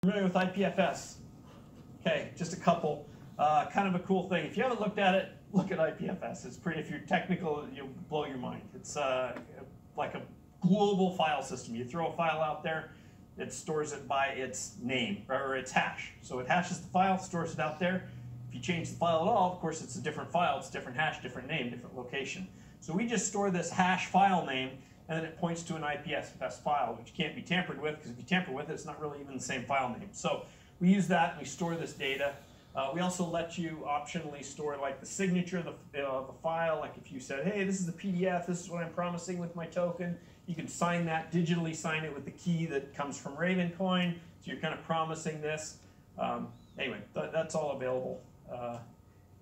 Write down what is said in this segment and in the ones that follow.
Familiar with IPFS? Okay, just a couple. Kind of a cool thing. If you haven't looked at it, look at IPFS. It's pretty. If you're technical, you'll blow your mind. It's like a global file system. You throw a file out there, it stores it by its name or its hash. So it hashes the file, stores it out there. If you change the file at all, of course, it's a different file. It's a different hash, different name, different location. So we just store this hash file name, and then it points to an IPFS file, which can't be tampered with, because if you tamper with it, it's not really even the same file name. So we use that, and we store this data. We also let you optionally store like the signature of the file. Like if you said, hey, this is a PDF, this is what I'm promising with my token, you can sign that, digitally sign it with the key that comes from Ravencoin. So you're kind of promising this. Anyway, that's all available.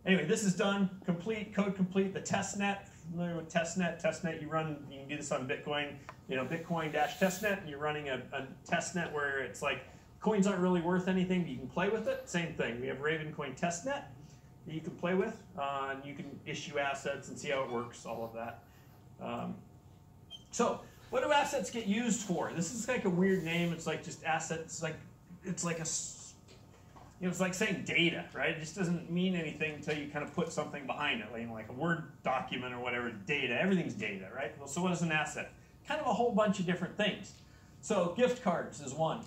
Anyway, this is done, complete, code complete. The testnet, familiar with testnet? Testnet, you can do this on Bitcoin, Bitcoin-testnet, and you're running a testnet where it's like, coins aren't really worth anything, but you can play with it. Same thing. We have Ravencoin testnet that you can play with, and you can issue assets and see how it works, all of that. So what do assets get used for? This is like a weird name. It's like just assets. It's like it's like saying data, right? It just doesn't mean anything until you kind of put something behind it, like a Word document or whatever. Data. Everything's data, right? Well, so what is an asset? Kind of a whole bunch of different things. So gift cards is one.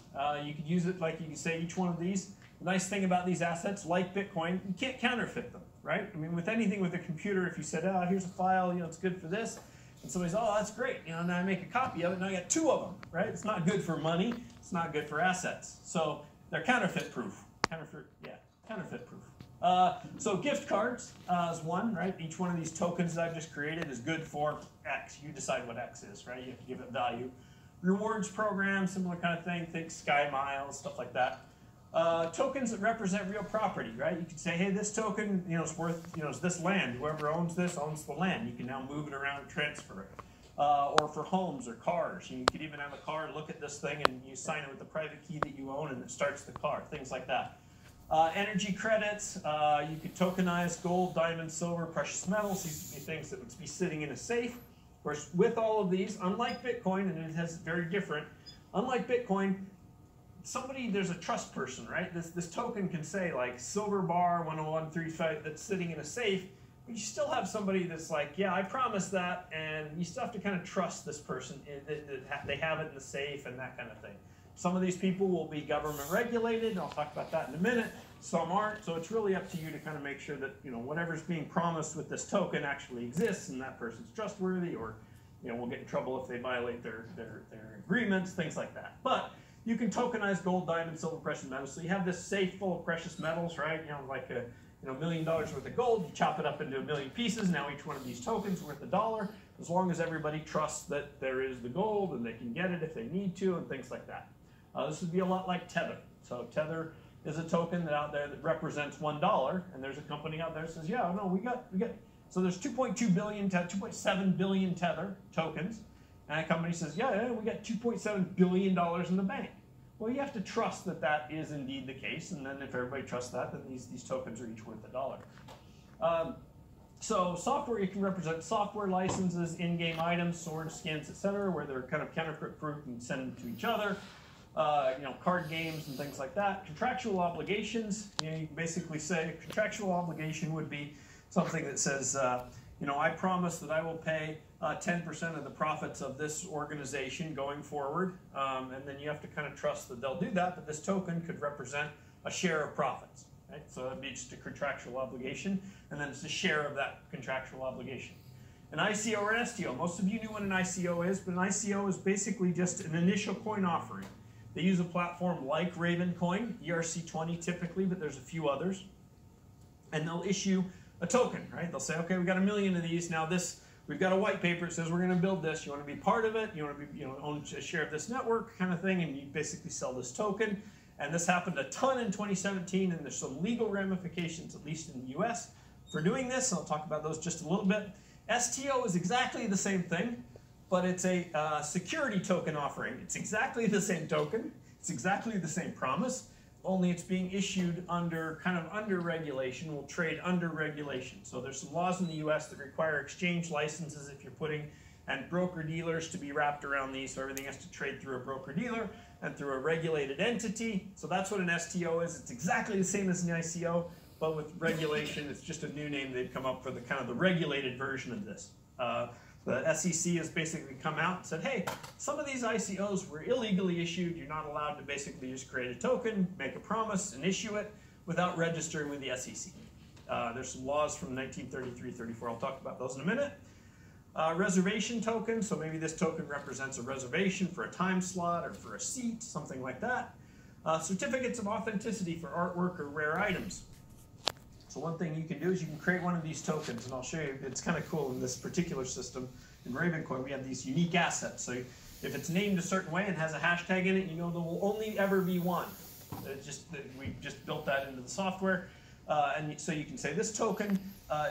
You could use it like you can say each one of these. The nice thing about these assets, like Bitcoin, you can't counterfeit them, right? I mean, with anything with a computer, if you said, oh, here's a file, it's good for this, and somebody's, oh, that's great, now I make a copy of it, and I got two of them, right? It's not good for money. It's not good for assets. So they're counterfeit proof. Counterfeit proof. So gift cards is one, right? Each one of these tokens that I've just created is good for X. You decide what X is, right? You have to give it value. Rewards program, similar kind of thing. Think Sky Miles, stuff like that. Tokens that represent real property, right? You could say, hey, this token, is worth, is this land. Whoever owns this owns the land. You can now move it around and transfer it. Or for homes or cars. You could even have a car look at this thing and you sign it with the private key that you own and it starts the car. Things like that. Energy credits. You could tokenize gold, diamond, silver, precious metals. These would be things that would be sitting in a safe. Of course, with all of these, unlike Bitcoin, and it has very different, unlike Bitcoin, there's a trust person, right? This token can say like silver bar 10135 that's sitting in a safe, but you still have somebody that's like, yeah, I promise that, and you still have to kind of trust this person. They have it in the safe and that kind of thing. Some of these people will be government regulated, and I'll talk about that in a minute. Some aren't, so it's really up to you to kind of make sure that whatever's being promised with this token actually exists, and that person's trustworthy, or we'll get in trouble if they violate their agreements, things like that. But you can tokenize gold, diamond, silver, precious metals. So you have this safe full of precious metals, right? Like a $1 million worth of gold. You chop it up into a million pieces. Now each one of these tokens is worth $1. As long as everybody trusts that there is the gold and they can get it if they need to, and things like that. This would be a lot like Tether. So Tether is a token out there that represents $1, and there's a company out there that says, yeah, no, we got. So there's 2.7 billion Tether tokens, and a company says, yeah, we got $2.7 billion in the bank. Well, you have to trust that that is indeed the case, and then if everybody trusts that, then these tokens are each worth $1. So software, you can represent software licenses, in-game items, swords, skins, etc., where they're kind of counterfeit proof and send them to each other. Card games and things like that. Contractual obligations, you can basically say a contractual obligation would be something that says, I promise that I will pay 10% of the profits of this organization going forward, and then you have to kind of trust that they'll do that, but this token could represent a share of profits. Right? So that'd be just a contractual obligation, and then it's a share of that contractual obligation. An ICO or an STO. Most of you knew what an ICO is, but an ICO is basically just an initial coin offering. They use a platform like Ravencoin, ERC20 typically, but there's a few others. And they'll issue a token, right? They'll say, okay, we've got 1 million of these. Now we've got a white paper that says we're going to build this. You want to be part of it? You want to be, own a share of this network kind of thing, and you basically sell this token. And this happened a ton in 2017, and there's some legal ramifications, at least in the US, for doing this. I'll talk about those just a little bit. STO is exactly the same thing, but it's a security token offering. It's exactly the same token. It's exactly the same promise, only it's being issued under regulation. Will trade under regulation. So there's some laws in the US that require exchange licenses if you're putting and broker-dealers to be wrapped around these, so everything has to trade through a broker-dealer and through a regulated entity. So that's what an STO is. It's exactly the same as an ICO, but with regulation. It's just a new name they've come up for the kind of the regulated version of this. The SEC has basically come out and said, hey, some of these ICOs were illegally issued. You're not allowed to basically just create a token, make a promise, and issue it without registering with the SEC. There's some laws from 1933, 34. I'll talk about those in a minute. Reservation token, so maybe this token represents a reservation for a time slot or for a seat, something like that. Certificates of authenticity for artwork or rare items. So one thing you can do is you can create one of these tokens, and I'll show you, it's kind of cool in this particular system. In Ravencoin, we have these unique assets. So if it's named a certain way and has a hashtag in it, you know there will only ever be one. We just built that into the software. And so you can say this token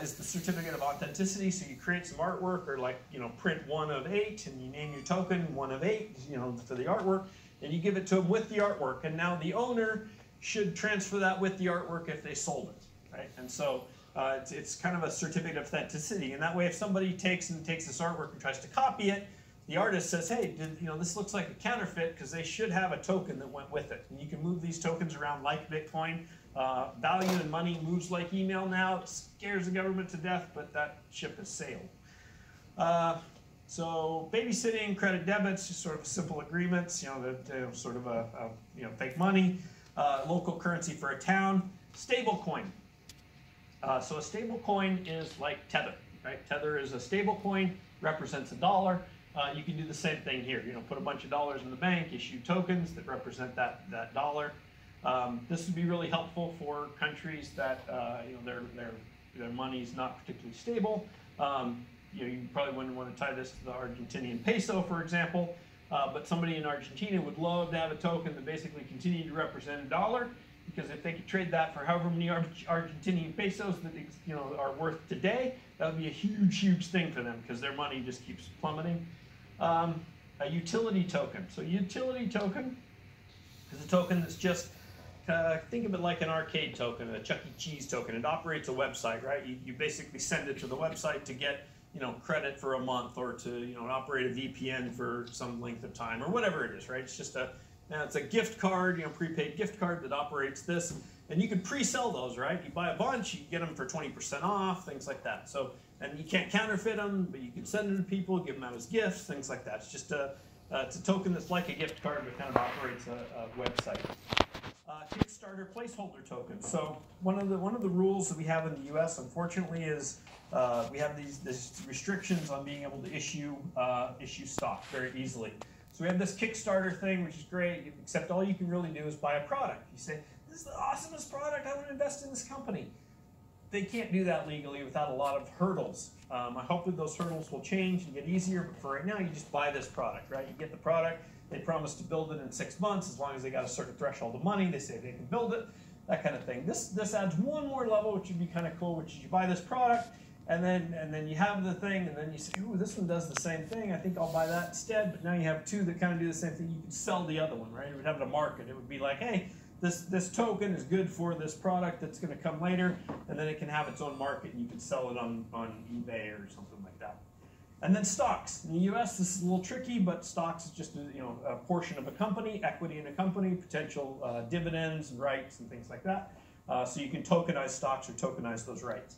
is the certificate of authenticity. So you create some artwork, or like, you know, print 1 of 8, and you name your token 1 of 8, you know, for the artwork, and you give it to them with the artwork. And now the owner should transfer that with the artwork if they sold it, right? And so it's kind of a certificate of authenticity. And that way, if somebody takes this artwork and tries to copy it, the artist says, hey, you know, this looks like a counterfeit, because they should have a token that went with it. And you can move these tokens around like Bitcoin. Value and money moves like email now. It scares the government to death, but that ship has sailed. So babysitting, credit debits, just sort of simple agreements, you know, sort of you know, fake money. Local currency for a town. Stable coin. So a stable coin is like Tether, right? Tether is a stable coin, represents $1. You can do the same thing here. You know, put a bunch of dollars in the bank, issue tokens that represent that dollar. This would be really helpful for countries that you know, their money is not particularly stable. You know, you probably wouldn't want to tie this to the Argentinian peso, for example, but somebody in Argentina would love to have a token that basically continued to represent $1, because if they could trade that for however many Argentinian pesos that, you know, are worth today, that would be a huge, huge thing for them, because their money just keeps plummeting. A utility token. So utility token is a token that's just think of it like an arcade token, a Chuck E. Cheese token. It operates a website, right? You basically send it to the website to get, you know, credit for a month, or to, you know, operate a VPN for some length of time, or whatever it is, right? It's just it's a gift card, you know, prepaid gift card that operates this, and you can pre-sell those, right? You buy a bunch, you get them for 20% off, things like that. So, and you can't counterfeit them, but you can send them to people, give them out as gifts, things like that. It's just it's a token that's like a gift card, but kind of operates a website. Kickstarter placeholder token. So one of the rules that we have in the U.S., unfortunately, is we have these restrictions on being able to issue stock very easily. So we have this Kickstarter thing, which is great, except all you can really do is buy a product. You say, this is the awesomest product, I want to invest in this company. They can't do that legally without a lot of hurdles. I hope that those hurdles will change and get easier, but for right now, you just buy this product, right? You get the product, they promise to build it in 6 months, as long as they got a certain threshold of money, they say they can build it, that kind of thing. This adds one more level, which would be kind of cool, which is you buy this product, and then you have the thing, and then you say, ooh, this one does the same thing, I think I'll buy that instead, but now you have two that kind of do the same thing. You could sell the other one, right? It would have it a market. It would be like, hey, this token is good for this product that's going to come later, and then it can have its own market, and you can sell it on eBay or something like that. And then stocks. In the U.S., this is a little tricky, but stocks is just a portion of a company, equity in a company, potential dividends and rights and things like that. So you can tokenize stocks or tokenize those rights.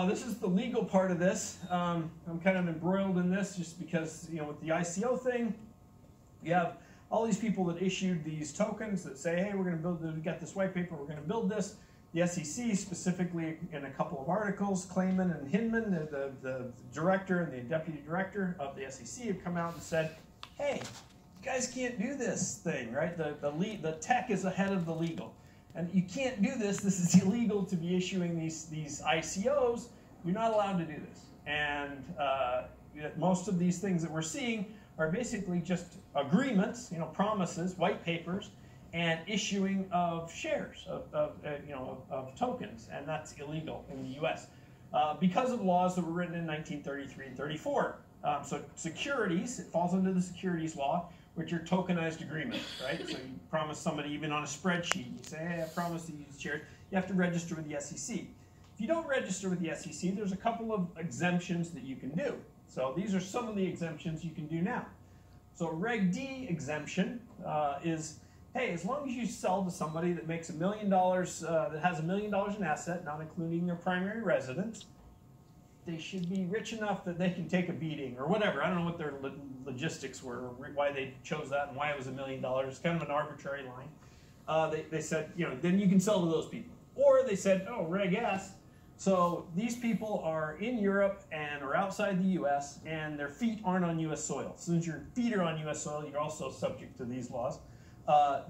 This is the legal part of this. I'm kind of embroiled in this just because, with the ICO thing, you have all these people that issued these tokens that say, hey, we're going to build, we got this white paper, we're going to build this. The SEC, specifically in a couple of articles, Klayman and Hinman, the director and the deputy director of the SEC, have come out and said, hey, you guys can't do this thing, right? The tech is ahead of the legal. And you can't do this. This is illegal to be issuing these ICOs. You're not allowed to do this. And most of these things that we're seeing are basically just agreements, promises, white papers, and issuing of shares, of tokens, and that's illegal in the U.S. Because of laws that were written in 1933 and 34. So securities, it falls under the securities law, which are tokenized agreements, right? So you promise somebody, even on a spreadsheet, you say, hey, I promise to use shares. You have to register with the SEC. if you don't register with the SEC, there's a couple of exemptions that you can do. So these are some of the exemptions you can do now. So Reg D exemption is, hey, as long as you sell to somebody that makes $1 million, that has $1 million in asset, not including their primary residence, they should be rich enough that they can take a beating or whatever. I don't know what their logistics were, or why they chose that and why it was $1 million. It's kind of an arbitrary line. They said, you know, then you can sell to those people. Or they said, oh, Reg S. So these people are in Europe and are outside the U.S. and their feet aren't on U.S. soil. As soon as your feet are on U.S. soil, you're also subject to these laws.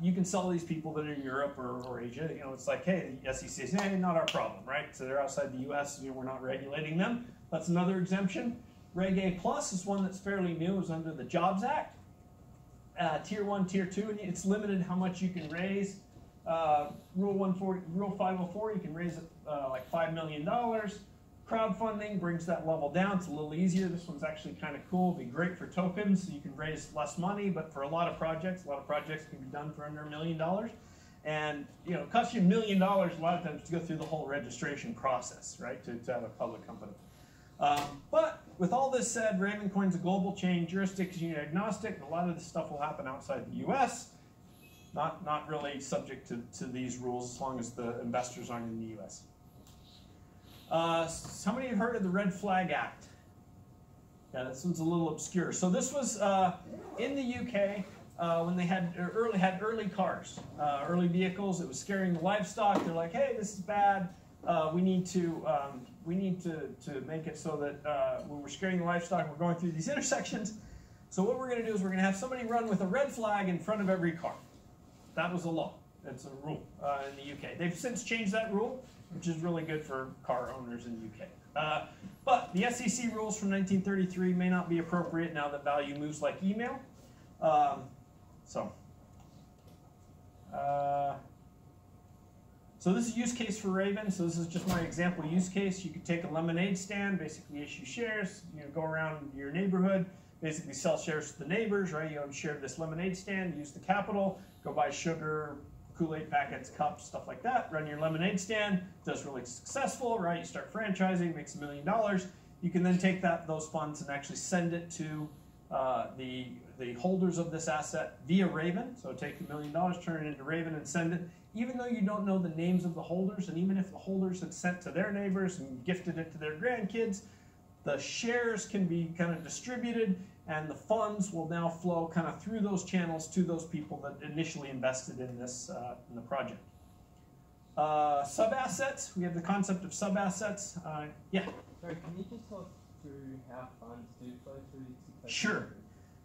You can sell these people that are in Europe or Asia. You know, it's like, hey, the SEC says, hey, not our problem, right? So they're outside the U.S. You know, we're not regulating them. That's another exemption. Reg A plus is one that's fairly new. It's under the Jobs Act. Tier 1, Tier 2, and it's limited how much you can raise. Rule 504, you can raise like $5 million. Crowdfunding brings that level down. It's a little easier. This one's actually kind of cool. It'd be great for tokens. You can raise less money, but for a lot of projects can be done for under $1 million. And you know, it costs you $1 million a lot of times to go through the whole registration process, right? To have a public company. But with all this said, Ravencoin's a global chain, jurisdiction agnostic. A lot of this stuff will happen outside the U.S. Not really subject to these rules as long as the investors aren't in the U.S. How many have heard of the Red Flag Act? Yeah, this one's a little obscure. So this was in the UK when they had early cars, early vehicles. It was scaring the livestock. They're like, hey, this is bad. We need to make it so that when we're scaring the livestock, we're going through these intersections. So what we're going to do is we're going to have somebody run with a red flag in front of every car. That was a law. That's a rule in the UK. They've since changed that rule, which is really good for car owners in the UK. But the SEC rules from 1933 may not be appropriate now that value moves like email. So this is use case for Raven. So this is just my example use case. You could take a lemonade stand, basically issue shares, go around your neighborhood, basically sell shares to the neighbors, right? You share this lemonade stand, use the capital, go buy sugar, Kool-Aid packets, cups, stuff like that, run your lemonade stand, does really successful, right? You start franchising, makes $1 million. You can then take those funds and actually send it to the holders of this asset via Raven. So take $1 million, turn it into Raven and send it, even though you don't know the names of the holders, and even if the holders had sent to their neighbors and gifted it to their grandkids, the shares can be kind of distributed, and the funds will now flow kind of through those channels to those people that initially invested in this in the project. Sub-assets, we have the concept of sub-assets. Yeah? Sorry, can you just talk through how funds do flow through? Sure.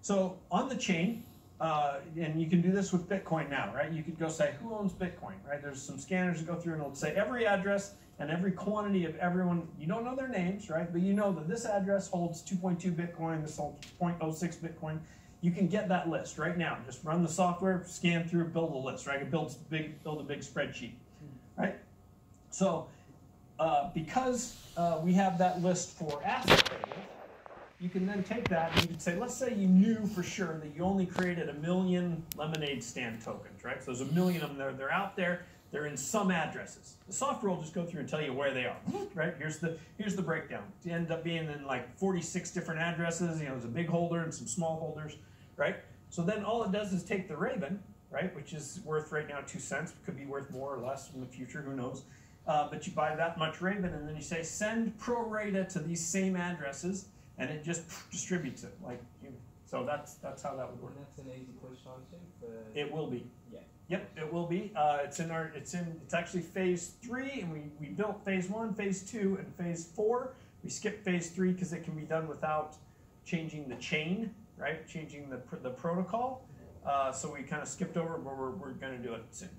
So on the chain, and you can do this with Bitcoin now, right? You could go say, who owns Bitcoin, right? There's some scanners that go through and it'll say every address and every quantity of everyone. You don't know their names, right? But you know that this address holds 2.2 Bitcoin, this holds 0.06 Bitcoin. You can get that list right now. Just run the software, scan through, build a list, right? It build a big spreadsheet, right? So because we have that list for asset tables, you can then take that and you can say, let's say you knew for sure that you only created 1 million lemonade stand tokens, right? So there's 1 million of them. They're out there. They're in some addresses. The software will just go through and tell you where they are, right? Here's the breakdown. You end up being in like 46 different addresses. There's a big holder and some small holders, right? So then all it does is take the Raven, right, which is worth right now 2 cents. It could be worth more or less in the future, who knows? But you buy that much Raven, and then you say send pro rata to these same addresses, and it just distributes it. So that's how that would work. And that's an easy push on to? It will be. Yeah. Yep, it will be. It's actually phase 3, and we built phase 1, phase 2, and phase 4. We skipped phase 3 because it can be done without changing the chain, right? Changing the protocol. So we kind of skipped over, but we're going to do it soon.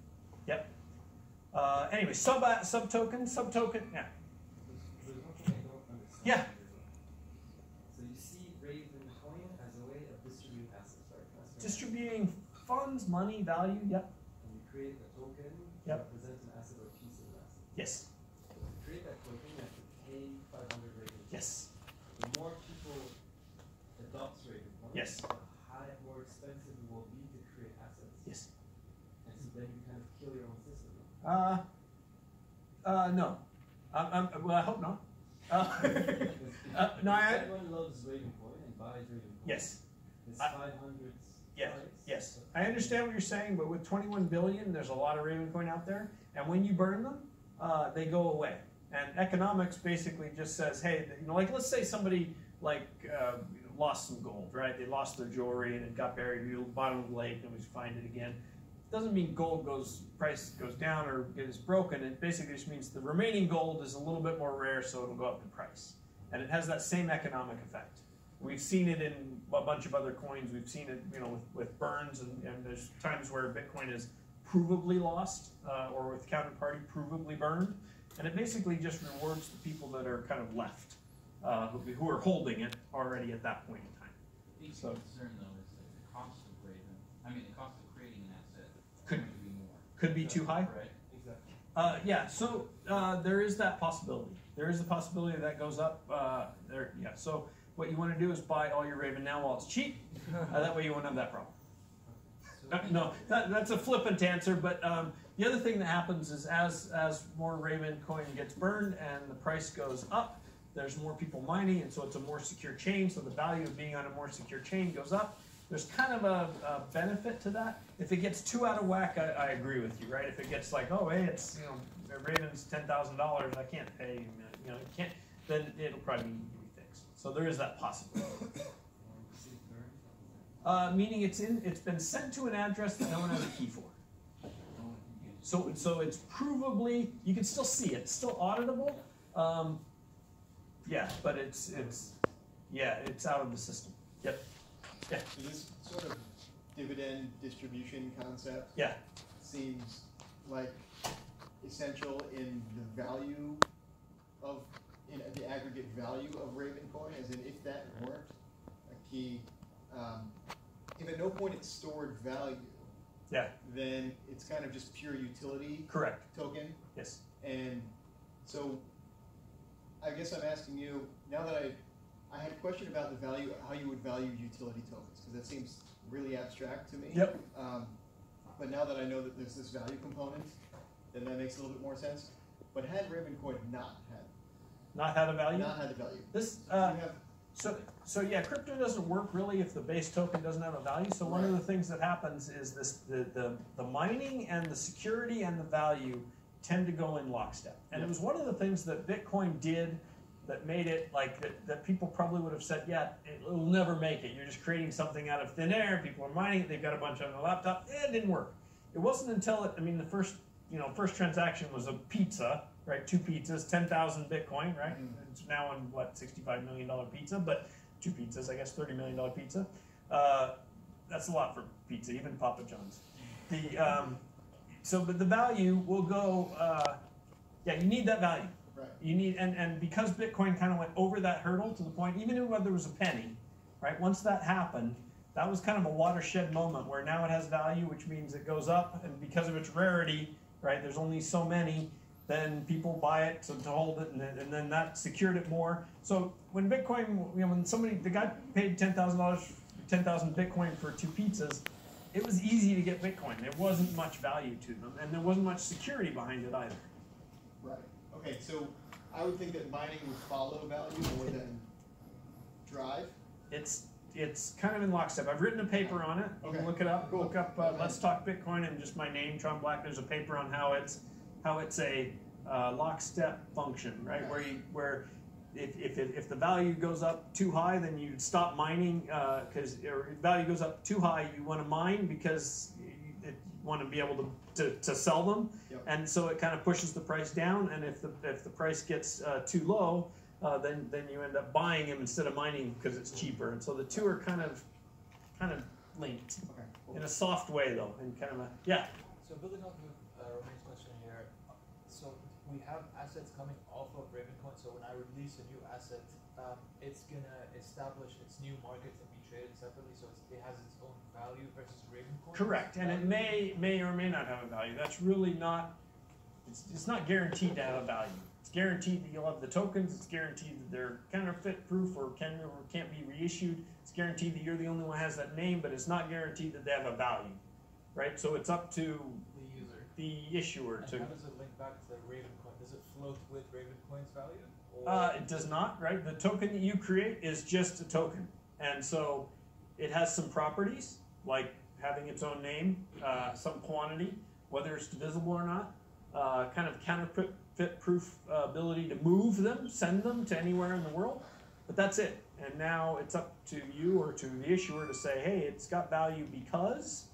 Yep. Anyway, sub token, yeah. Yeah. So you see Ravencoin as a way of distributing assets, right? Distributing funds, money, value. Yep. And you create a token Yep. that represents an asset or a piece of an asset. Yes. So to create that token, you have to pay 500 Raven. Yes. The more people adopt Ravencoin, Yes. the more expensive it will be to create assets. Yes. And so then you kind of kill your own system. No. Well, I hope not. No, everyone loves Ravencoin and buys Ravencoin. Yes. It's 500. Yes, yes. I understand what you're saying, but with 21 billion, there's a lot of Ravencoin out there, and when you burn them, they go away. And economics basically just says, hey, you know, like let's say somebody like lost some gold, right? They lost their jewelry and it got buried in the bottom of the lake, and we find it again. Doesn't mean gold price goes down or gets broken. It basically just means the remaining gold is a little bit more rare, so it'll go up in price. And it has that same economic effect. We've seen it in a bunch of other coins. We've seen it, you know, with burns, and there's times where Bitcoin is provably lost, or with counterparty provably burned, and it basically just rewards the people that are kind of left, who are holding it already at that point in time. The So, concern though is that the cost of the cost of creating an asset Could- going to be more. could be too high. Right? Exactly. Yeah, so there is that possibility. There is a possibility that goes up. Yeah. So what you want to do is buy all your Raven now while it's cheap. That way you won't have that problem. No, that's a flippant answer. But the other thing that happens is as more Ravencoin gets burned and the price goes up, there's more people mining, and so it's a more secure chain. So the value of being on a more secure chain goes up. There's kind of a benefit to that. If it gets too out of whack, I agree with you, right? If it gets like, oh, hey, it's, you know, Raven's $10,000, I can't pay, you know, you can't, then it'll probably need to be fixed. So there is that possibility. Meaning it's been sent to an address that no one has a key for. So it's provably, you can still see it, it's still auditable. Yeah, but it's out of the system. Yep. Yeah. So this sort of dividend distribution concept seems like essential in the value of, in the aggregate value of Ravencoin, as in if that weren't a key, if at no point it's stored value, then it's kind of just pure utility token. Yes. And so I guess I'm asking you, now that I had a question about the value, how you would value utility tokens, because that seems really abstract to me. Yep. But now that I know that there's this value component, then that makes a little bit more sense. But had Ravencoin not had a value? Not had the value. This Do you have, so yeah, crypto doesn't work really if the base token doesn't have a value. So one of the things that happens is the mining and the security and the value tend to go in lockstep. And it was one of the things that Bitcoin did that made it like that people probably would have said, yeah, it'll never make it. You're just creating something out of thin air. People are mining it. They've got a bunch on their laptop. It didn't work. It wasn't until the first transaction was a pizza, right? 2 pizzas, 10,000 Bitcoin, right? It's now on what, $65 million pizza, but 2 pizzas, I guess, $30 million pizza. That's a lot for pizza, even Papa John's. But the value will go. You need that value. right. You need, and because Bitcoin kind of went over that hurdle to the point, even when there was a penny, right? Once that happened, that was kind of a watershed moment where now it has value, which means it goes up, and because of its rarity, right? There's only so many. Then people buy it to hold it, and then that secured it more. So when Bitcoin, when the guy paid $10,000, 10,000 Bitcoin for 2 pizzas, it was easy to get Bitcoin. There wasn't much value to them, and there wasn't much security behind it either. Right. Okay, so I would think that mining would follow value more than drive. It's kind of in lockstep. I've written a paper on it. You can look it up. Cool. Look up Let's Talk Bitcoin and just my name, Tron Black. There's a paper on how it's a lockstep function, right? Where if the value goes up too high, then you stop mining because value goes up too high. You want to mine because you want to be able to sell them, and so it kind of pushes the price down. And if the price gets too low, then you end up buying them instead of mining because it's cheaper. And so the two are kind of linked in a soft way, though, and kind of So building off of Romain's question here, so we have assets coming off of Ravencoin. So when I release a new asset, it's gonna establish its new market and be traded separately. So it has its own value versus Ravencoin. Correct, and it may or may not have a value. That's really not. It's not guaranteed to have a value. It's guaranteed that you'll have the tokens. It's guaranteed that they're counterfeit-proof or can't be reissued. It's guaranteed that you're the only one who has that name, but it's not guaranteed that they have a value, right? So it's up to the issuer And to. how does it link back to Ravencoin? Does it float with Ravencoin's value? Or It does not, right? The token that you create is just a token. And so it has some properties, like having its own name, some quantity, whether it's divisible or not, kind of counterfeit-proof ability to move them, send them to anywhere in the world. But that's it. And now it's up to you or to the issuer to say, hey, it's got value because,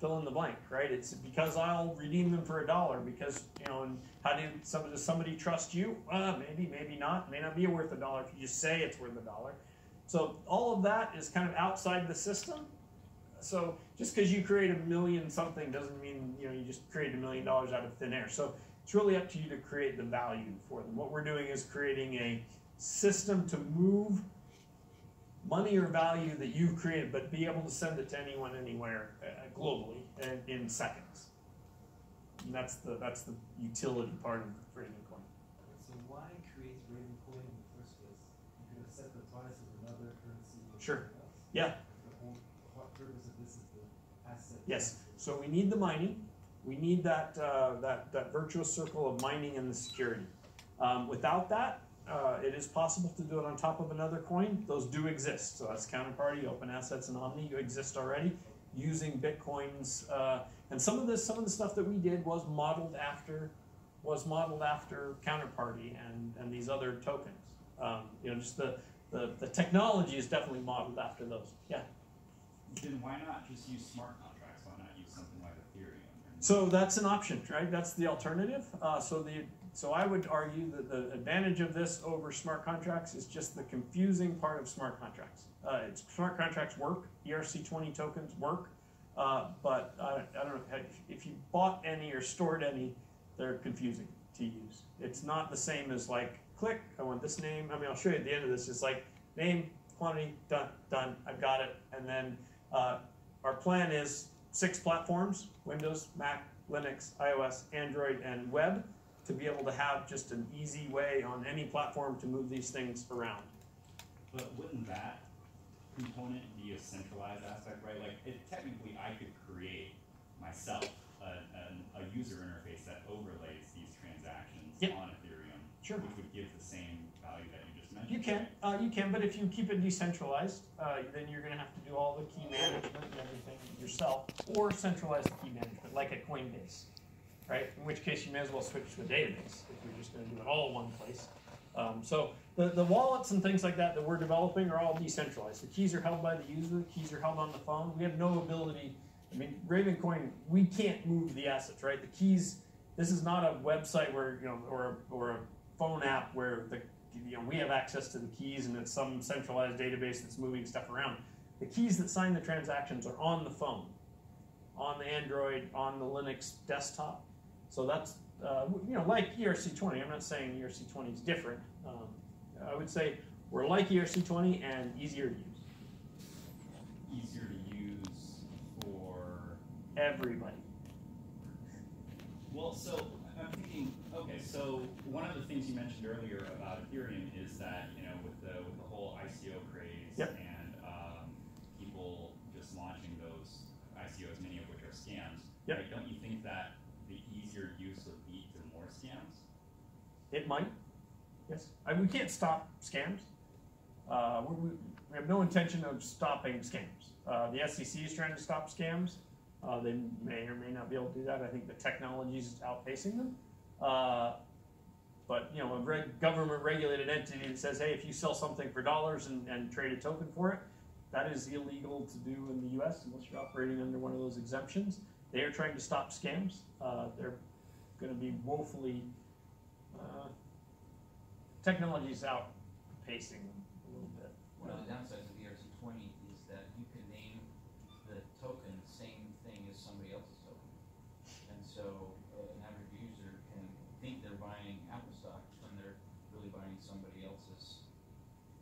fill in the blank, right? It's because I'll redeem them for $1 because, you know, and how does somebody trust you? Maybe, maybe not. May not be worth $1 if you just say it's worth $1. So all of that is kind of outside the system. So just because you create $1 million something doesn't mean, you know, you just create $1 million out of thin air. So it's really up to you to create the value for them. What we're doing is creating a system to move money or value that you've created, but be able to send it to anyone, anywhere, globally, and in seconds. And that's the utility part of Ravencoin. So why create Ravencoin in the first place? You could have set the price of another currency or Sure. something else. Yeah. The whole purpose of this is the asset. Yes. So we need the mining. We need that that virtuous circle of mining and the security. Without that, it is possible to do it on top of another coin. Those do exist. So that's Counterparty, Open Assets, and Omni exist already using Bitcoins. And some of the stuff that we did was modeled after Counterparty and these other tokens. You know, just the technology is definitely modeled after those. Yeah. Then why not just use smart contracts? Why not use something like Ethereum? So that's an option, right? That's the alternative. So I would argue that the advantage of this over smart contracts is just the confusing part of smart contracts. Smart contracts work, ERC20 tokens work, but I don't know, if you bought any or stored any, they're confusing to use. It's not the same as like, click, I want this name. I mean, I'll show you at the end of this. It's like name, quantity, done, I've got it. And then our plan is 6 platforms, Windows, Mac, Linux, iOS, Android, and web, to be able to have just an easy way on any platform to move these things around. But wouldn't that component be a centralized aspect, right? Like, technically, I could create myself a user interface that overlays these transactions on Ethereum, sure, which would give the same value that you just mentioned. You can, but if you keep it decentralized, then you're going to have to do all the key management and everything yourself, or centralize the key management, like a Coinbase, right? In which case, you may as well switch to a database if you're just going to do it all in one place. So the wallets and things like that we're developing are all decentralized. The keys are held by the user. The keys are held on the phone. We have no ability. I mean, Ravencoin, we can't move the assets, right? The keys. This is not a website where, you know, or a phone app where we have access to the keys and it's some centralized database that's moving stuff around. The keys that sign the transactions are on the phone, on the Android, on the Linux desktop. So that's you know, like ERC20. I'm not saying ERC20 is different. I would say we're like ERC20 and easier to use. Easier to use for everybody. Well, so I'm thinking, okay, so one of the things you mentioned earlier about Ethereum is that, you know, with the whole ICO craze and people just launching those ICOs, many of which are scams, right? Don't you think that the easier use would lead to more scams? It might, yes. We can't stop scams. We have no intention of stopping scams. The SEC is trying to stop scams. They may or may not be able to do that. I think the technology is outpacing them. But you know, a government-regulated entity that says, hey, if you sell something for dollars and trade a token for it, that is illegal to do in the U.S. unless you're operating under one of those exemptions. They are trying to stop scams. They're going to be woefully technology's outpacing them a little bit. One of the downsides of ERC20 is that you can name the token the same thing as somebody else's token. And so an average user can think they're buying Apple stock when they're really buying somebody else's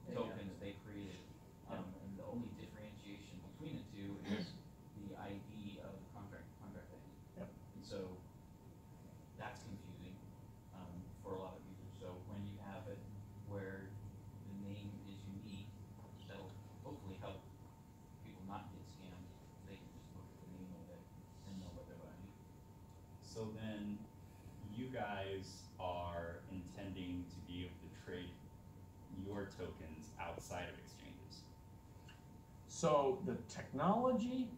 token that they created. And the only differentiation between the two is the ID of the contract ID. And so that's confusing for a lot of users. So when you have it where the name is unique, that'll tokens outside of exchanges? So the technology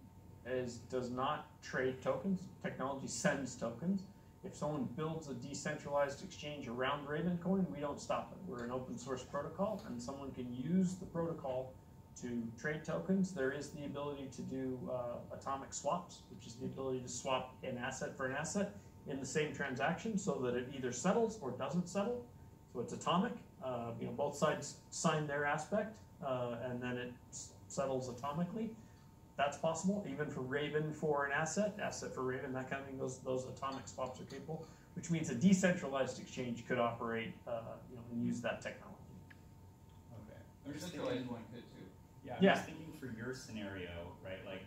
does not trade tokens. Technology sends tokens. If someone builds a decentralized exchange around Ravencoin, we don't stop it. We're an open source protocol, and someone can use the protocol to trade tokens. There is the ability to do atomic swaps, which is the ability to swap an asset for an asset in the same transaction so that it either settles or doesn't settle. So it's atomic. Both sides sign their aspect, and then it settles atomically. That's possible, even for Raven for an asset for Raven, that kind of thing. Those atomic swaps are capable, which means a decentralized exchange could operate, and use that technology. Okay. Decentralized one could too. Yeah, I'm just thinking for your scenario, right? Like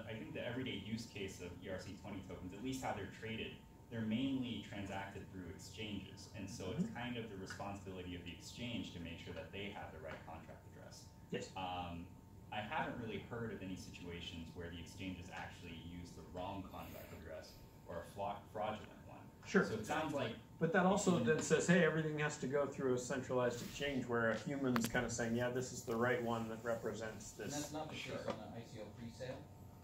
I think the everyday use case of ERC20 tokens, at least how they're traded, they're mainly transacted through exchanges, and so it's kind of the responsibility of the exchange to make sure that they have the right contract address. Yes. I haven't really heard of any situations where the exchanges actually use the wrong contract address or a fraudulent one. Sure. So it sounds like. But that also then says, hey, everything has to go through a centralized exchange where a human's kind of saying, yeah, this is the right one that represents this. And that's not the case on the ICO pre-sale,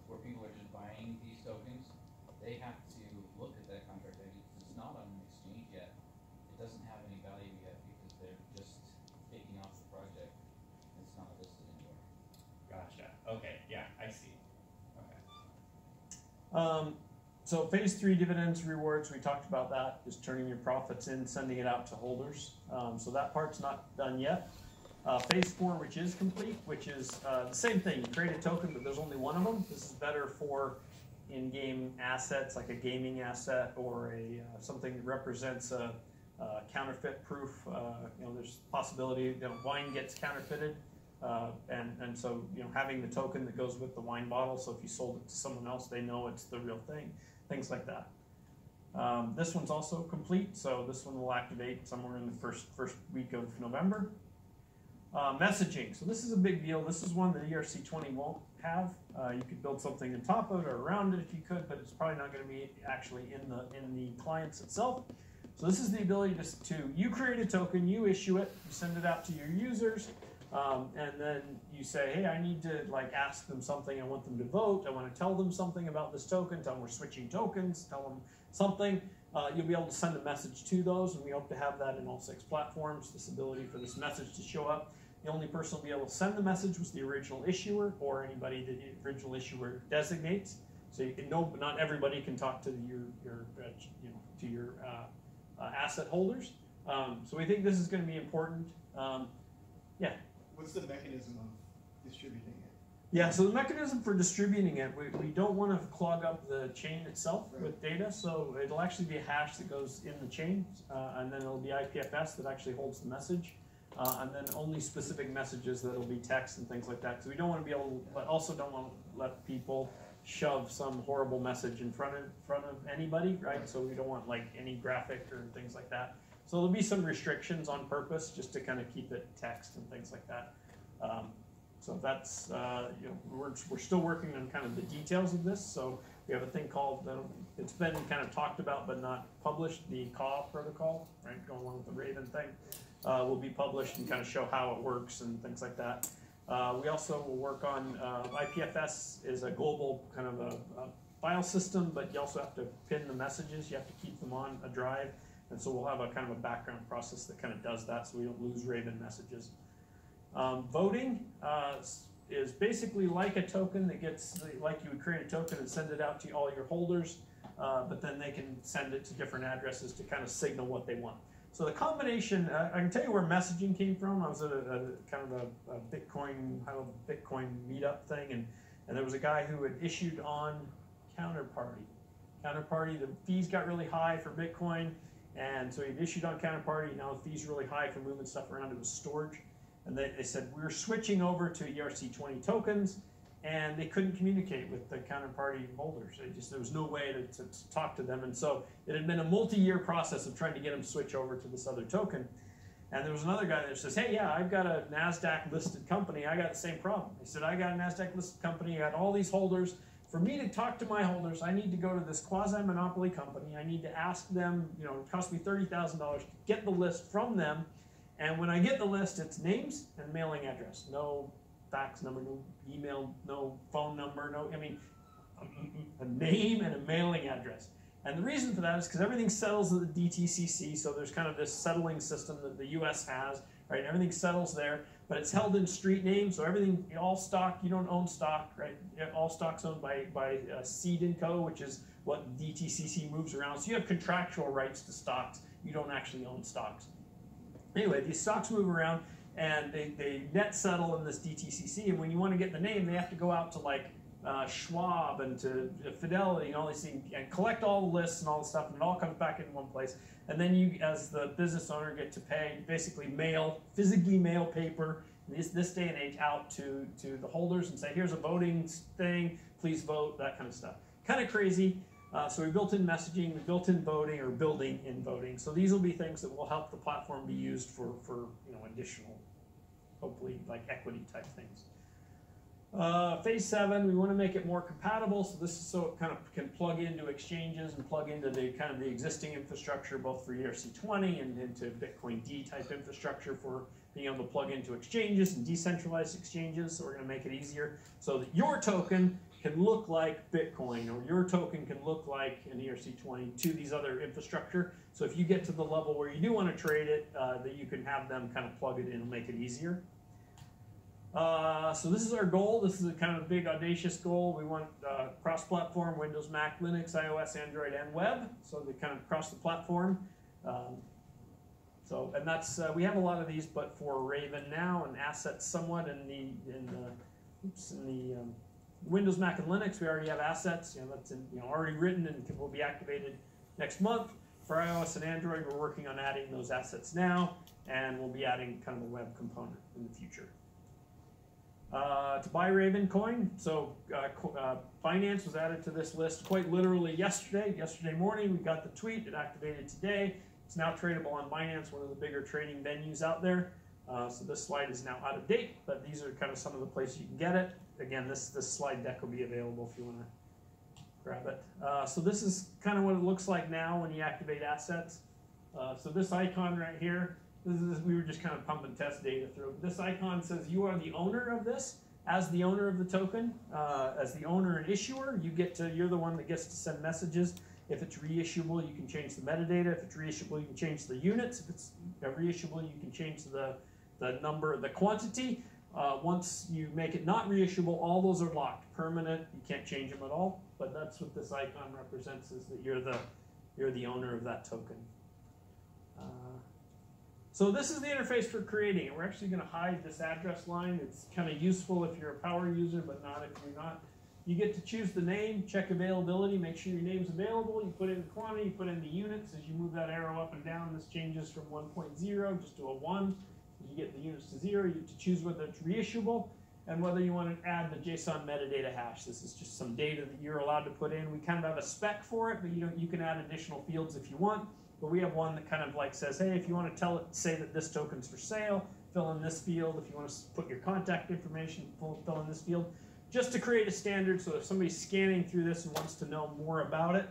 where people are just buying these tokens. They have to look at that contract ID because it's not on an exchange yet. It doesn't have any value yet because they're just taking off the project. It's not listed anywhere. Gotcha. Okay. Yeah, I see. Okay. So phase 3 dividends rewards, we talked about that, just turning your profits in, sending it out to holders. So that part's not done yet. Phase 4, which is complete, which is the same thing. You create a token, but there's only one of them. This is better for in-game assets, like a gaming asset or something that represents a counterfeit proof. There's possibility wine gets counterfeited. And so, having the token that goes with the wine bottle, so if you sold it to someone else, they know it's the real thing, things like that. This one's also complete, so this one will activate somewhere in the first week of November. Messaging, so this is a big deal. This is one that ERC20 won't have. You could build something on top of it or around it if you could, but it's probably not going to be actually in the clients itself. So this is the ability you create a token, you issue it, you send it out to your users. And then you say, hey, I need to ask them something. I want them to vote. I want to tell them something about this token. Tell them we're switching tokens. Tell them something. You'll be able to send a message to those, and we hope to have that in all 6 platforms. This ability for this message to show up. The only person who'll be able to send the message was the original issuer or anybody that the original issuer designates. So you can know, but not everybody can talk to your asset holders. So we think this is going to be important. Yeah. What's the mechanism of distributing it? Yeah, so the mechanism for distributing it, we don't want to clog up the chain itself with data, so it'll actually be a hash that goes in the chain, and then it'll be IPFS that actually holds the message, and then only specific messages that'll be text and things like that. So we don't want to be able to, but also don't want to let people shove some horrible message in front of anybody, right? So we don't want any graphic or things like that. So there'll be some restrictions on purpose just to kind of keep it text and things like that. So that's, we're still working on kind of the details of this. So we have a thing called, it's been kind of talked about but not published, the CAW protocol, right, going along with the Raven thing, will be published and kind of show how it works and things like that. We also will work on, IPFS is a global kind of a file system, but you also have to pin the messages. You have to keep them on a drive. And so we'll have a kind of a background process that kind of does that so we don't lose Raven messages. Voting is basically like a token that gets, like you would create a token and send it out to all your holders, but then they can send it to different addresses to kind of signal what they want. So the combination, I can tell you where messaging came from. I was at a kind of a Bitcoin, high-level Bitcoin meetup thing, and there was a guy who had issued on Counterparty. Counterparty, the fees got really high for Bitcoin. And so he'd issued on Counterparty. Now the fees are really high for moving stuff around. It was storage. And they said, we're switching over to ERC20 tokens. And they couldn't communicate with the Counterparty holders. There was no way to talk to them. And so it had been a multi-year process of trying to get them to switch over to this other token. And there was another guy that says, hey, yeah, I've got a NASDAQ listed company. I got the same problem. He said, I got a NASDAQ listed company. I got all these holders. For me to talk to my holders, I need to go to this quasi-monopoly company. I need to ask them, it cost me $30,000 to get the list from them, And when I get the list, it's names and mailing address. No fax number, no email, no phone number, a name and a mailing address. And the reason for that is because everything settles at the DTCC, so there's kind of this settling system that the US has, right? Everything settles there, but it's held in street names, so everything, all stock, you don't own stock, right? All stock's owned by Seed & Co., which is what DTCC moves around. So you have contractual rights to stocks. You don't actually own stocks. Anyway, these stocks move around, and they net settle in this DTCC, and when you want to get the name, they have to go out to like Schwab and to Fidelity and all these things and collect all the lists and all the stuff, and it all comes back in one place. And then you, as the business owner, get to pay, basically physically mail paper, this day and age, out to the holders and say, here's a voting thing, please vote, that kind of stuff. Kind of crazy. So we built in messaging, we built in voting, or building in voting. So these will be things that will help the platform be used for additional, hopefully, like equity type things. Phase 7, we want to make it more compatible, so this is so it kind of can plug into exchanges and plug into the kind of the existing infrastructure, both for ERC20 and into Bitcoin D type infrastructure for being able to plug into exchanges and decentralized exchanges. So we're going to make it easier so that your token can look like Bitcoin, or your token can look like an ERC20 to these other infrastructure. So if you get to the level where you do want to trade it, that you can have them kind of plug it in and make it easier. So this is our goal. This is a kind of big, audacious goal. We want cross-platform, Windows, Mac, Linux, iOS, Android, and web. So they kind of cross the platform. And that's we have a lot of these, but for Raven now and assets somewhat in the Windows, Mac, and Linux, we already have assets. That's already written and will be activated next month. For iOS and Android, we're working on adding those assets now, and we'll be adding kind of a web component in the future. To buy Ravencoin, so Binance was added to this list quite literally yesterday. Yesterday morning, we got the tweet. It activated today. It's now tradable on Binance, one of the bigger trading venues out there. So this slide is now out of date, but these are kind of some of the places you can get it. Again, this slide deck will be available if you want to grab it. So this is kind of what it looks like now when you activate assets. So this icon right here, we were just kind of pumping test data through. This icon says you are the owner of this. As the owner of the token, as the owner and issuer, you're the one that gets to send messages. If it's reissuable, you can change the metadata. If it's reissuable, you can change the units. If it's reissuable, you can change the number, the quantity. Once you make it not reissuable, all those are locked, permanent. You can't change them at all. But that's what this icon represents: is that you're the owner of that token. So this is the interface for creating it. We're actually going to hide this address line. It's kind of useful if you're a power user, but not if you're not. You get to choose the name, check availability, make sure your name's available. You put in the quantity, you put in the units. As you move that arrow up and down, this changes from 1.0 just to a 1. As you get the units to 0, you get to choose whether it's reissuable and whether you want to add the JSON metadata hash. This is just some data that you're allowed to put in. We kind of have a spec for it, but you can add additional fields if you want. But we have one that kind of like says, hey, if you want to say that this token's for sale, fill in this field. If you want to put your contact information, fill in this field. Just to create a standard, so if somebody's scanning through this and wants to know more about it,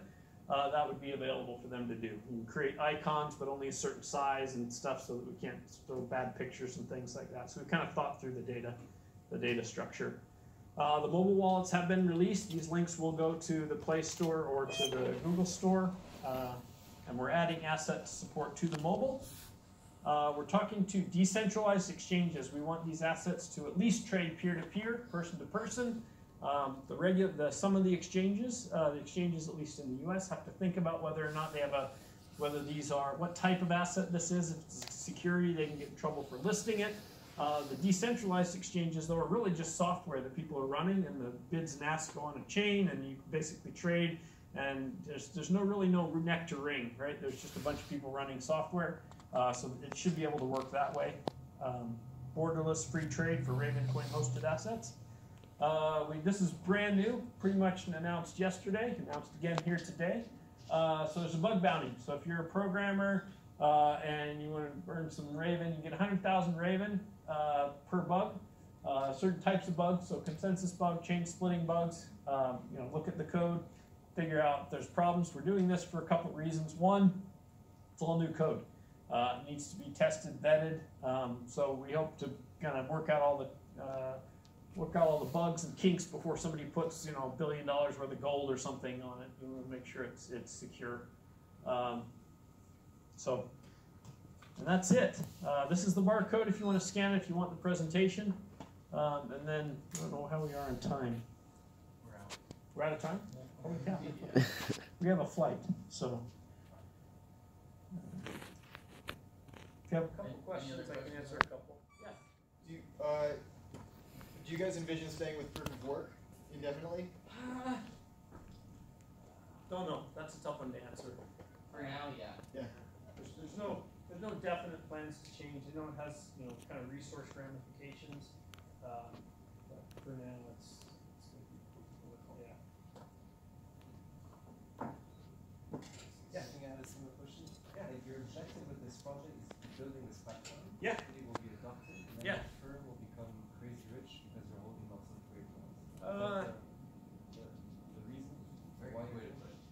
that would be available for them to do. You can create icons, but only a certain size and stuff, so that we can't throw bad pictures and things like that. So we've kind of thought through the data structure. The mobile wallets have been released. These links will go to the Play Store or to the Google Store. And we're adding asset support to the mobile. We're talking to decentralized exchanges. We want these assets to at least trade peer-to-peer, person-to-person. Some of the exchanges, at least in the US, have to think about whether or not they have what type of asset this is. If it's security, they can get in trouble for listing it. The decentralized exchanges, though, are really just software that people are running, and the bids and asks go on a chain, and you basically trade. And there's really no neck to ring, right? There's just a bunch of people running software, so it should be able to work that way. Borderless free trade for Ravencoin hosted assets. This is brand new, pretty much announced yesterday, announced again here today. So there's a bug bounty. So if you're a programmer and you want to earn some Raven, you get 100,000 Raven per bug. Certain types of bugs, so consensus bug, chain splitting bugs. Look at the code. Figure out if there's problems. We're doing this for a couple of reasons. One, it's all new code. It needs to be tested, vetted. So we hope to kind of work out all the bugs and kinks before somebody puts, you know, $1 billion worth of gold or something on it. We want to make sure it's secure. And that's it. This is the barcode if you want to scan it, if you want the presentation. And then, I don't know how we are on time. We're out. We're out of time? Holy cow. We have a flight, so. If you have a couple questions, I can answer a couple. Yeah. Do you guys envision staying with proof of work indefinitely? Don't know. That's a tough one to answer. For now, yeah. Yeah. There's no definite plans to change. I know it has, you know, kind of resource ramifications. But for now, it's going to be yeah. Yeah. I think I had a similar question. Yeah. Like your objective with this project is building this platform. Yeah. It will be adopted, and then the firm will become crazy rich because they're holding lots of great ones. The reason Very why good way to put it.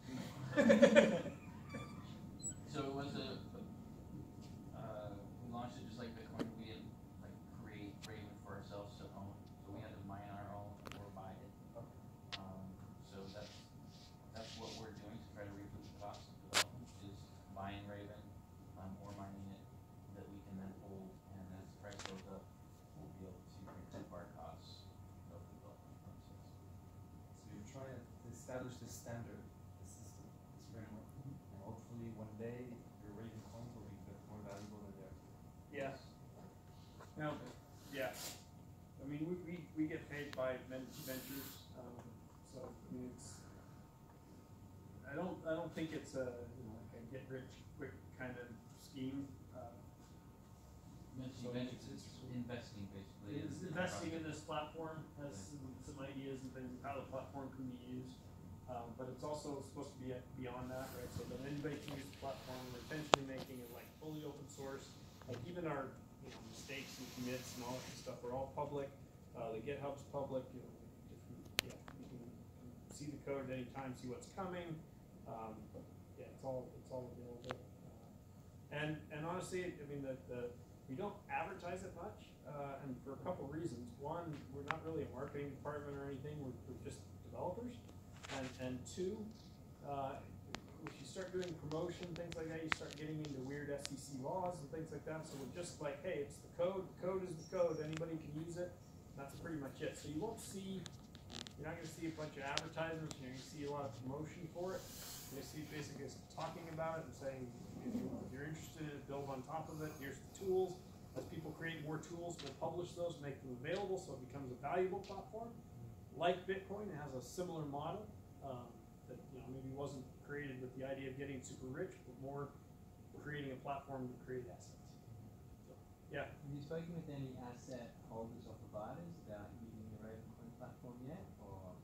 So it was we launched it just like Bitcoin. We didn't like create Raven for ourselves to own, so we had to mine our own or buy it. So that's what we're doing to try to recoup the cost of development, is buying Raven or mining it that we can then hold, and as the price goes up, we'll be able to recoup our costs of the development process. So you're trying to establish this standard, this system, this framework, and hopefully one day your Ravencoin will be more valuable than theirs. Yeah. No. Yeah. I mean, we get paid by ventures, so I mean I don't think it's a, you know, like a get rich quick kind of scheme. So it's investing basically. It's investing in this platform, has some ideas and things of how the platform can be used. But it's also supposed to be beyond that, right? So that anybody can use the platform. We're intentionally making it like fully open source. Like even our, you know, mistakes and commits and all that stuff are all public. The GitHub's public. You know, you can see the code at any time, see what's coming. Yeah, it's all available. And honestly, I mean we don't advertise it much, and for a couple of reasons. One, we're not really a marketing department or anything. We're just developers. And two, if you start doing promotion, things like that, you start getting into weird SEC laws and things like that. So we're just like, hey, it's the code. The code is the code. Anybody can use it. That's pretty much it. So you won't see, you're not going to see a bunch of advertisements. You're going to see a lot of promotion for it. You're going to see basically talking about it and saying, if you're interested in it, build on top of it. Here's the tools. As people create more tools, we'll publish those, make them available, so it becomes a valuable platform. Like Bitcoin, it has a similar model that, you know, maybe wasn't created with the idea of getting super rich, but more creating a platform to create assets. So, yeah. Have you spoken with any asset holders or providers about using the Ravencoin platform yet, or?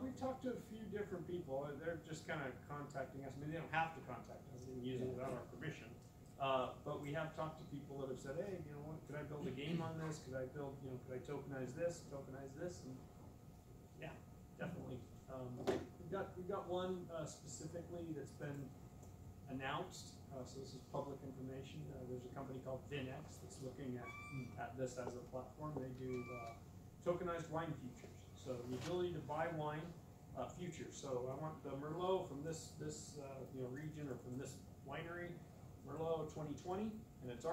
We've talked to a few different people. They're just kind of contacting us. I mean, they don't have to contact us. They can use it without our permission. But we have talked to people that have said, hey, you know what, could I build a game on this? Could I build, you know, could I tokenize this, And yeah, definitely. We've got one specifically that's been announced. So this is public information. There's a company called VinX that's looking at this as a platform. They do tokenized wine futures. So the ability to buy wine futures. So I want the Merlot from this you know, region or from this winery, Merlot 2020, and it's